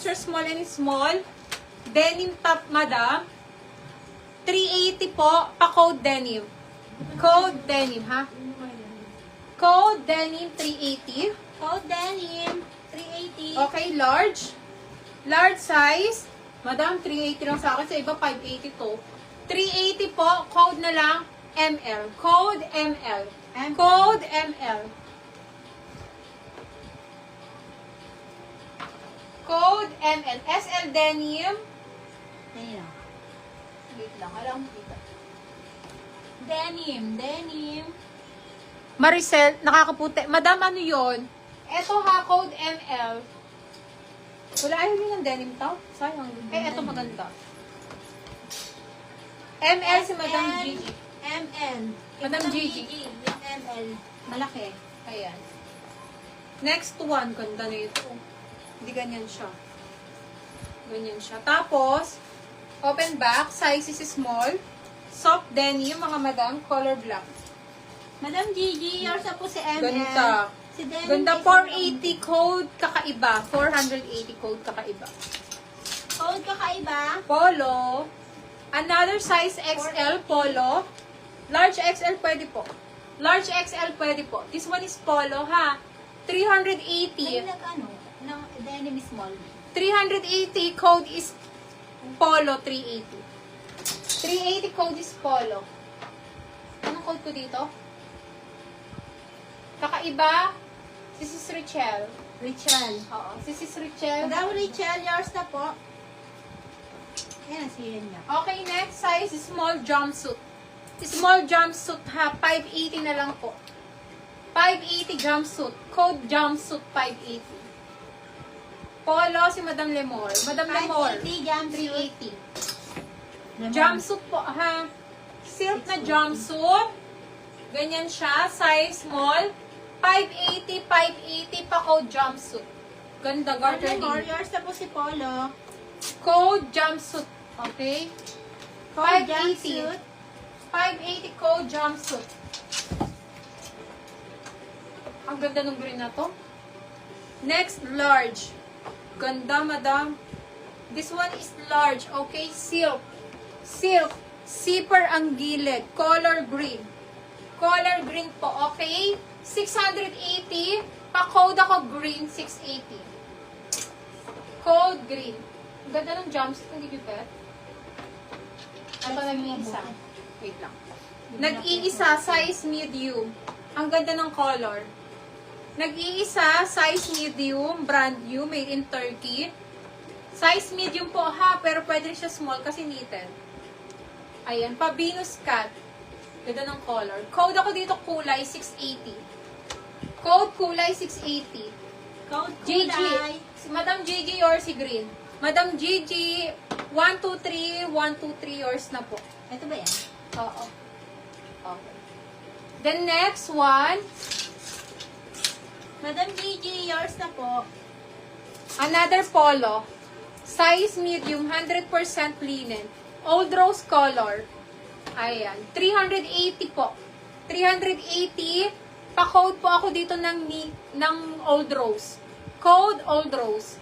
extra small and small. Denim top, madam. 380 po, pa-code denim. Code denim, ha? Code denim 380. Code denim, 380. Okay, large. Large size. Madam, 380 lang sa akin. Sa iba, 580 to. 380 po, code na lang ML. Code ML. Code ML. Code ML. SL denim. Ayan. Wait lang, alam mo dito. Denim. Maricel, nakakaputi. Madam, ano yun? Eto ha, code ML. Wala ayaw yun ng denim to? Sayang. Eto maganda. ML si Madam Gigi. MN. Madam Gigi. Yung ML. Malaki. Ayan. Next one, ganda na ito. Hindi ganyan siya. Ganyan siya. Tapos, open back, size is small. Soft denim, mga madam, color black. Madam Gigi, yours na po si ML. Ganda. Si denim Ganda, is 480 code, kakaiba. 480 code, kakaiba. Code kakaiba. Polo. Another size XL, polo. Large XL, pwede po. Large XL, pwede po. This one is polo, ha? 380. Ay, nag-ano? Ng denim small. 380 code is polo 380. 380 code is polo. Anong code ko dito? Kakaiba. This is Richel. Richel. Oo. This is Richel. Madam Richel, yours na po. Yan ang siyan niya. Okay, next size is small jumpsuit. Small jumpsuit ha. 580 na lang po. 580 jumpsuit. Code jumpsuit 580. Polo si Madam Lemore. Madam Lemore. 580 jumpsuit. 380. Jumpsuit po, ha? Silk na jumpsuit. Ganyan siya. Size small. 580, 580 pa code jumpsuit. Ganda, garter Madam din. yours na po si Polo. Code jumpsuit. Okay? Code 580. jumpsuit. 580 code jumpsuit. Ang ganda ng green na to. Next, large. Ganda, madam. This one is large. Okay, silk. Silk. Zipper ang gilid. Color green. Color green po. Okay? 680. Pa-code ako green, 680. Code green. Ang ganda ng jumpsuit. Hindi ko bet. Ito nag-iisa. Wait lang. Nag-iisa, size medium. Ang ganda ng color. Nag-iisa, size medium, brand new, made in Turkey. Size medium po ha, pero pwede rin siya small kasi knitted. Ayan, pa-Venus cut. Ganda ng color. Code ako dito kulay, 680. Code kulay, 680. Code Gigi. kulay. Si Madam Gigi or si Green? Madam Gigi, 123, 123 yours na po. Ito ba yan? Oo. Okay. The next one, Madam Gigi, yours na po. another polo. Size medium, 100% linen. Old rose color. Ayan. 380 po. 380. Pa-code po ako dito ng old rose. Code old rose.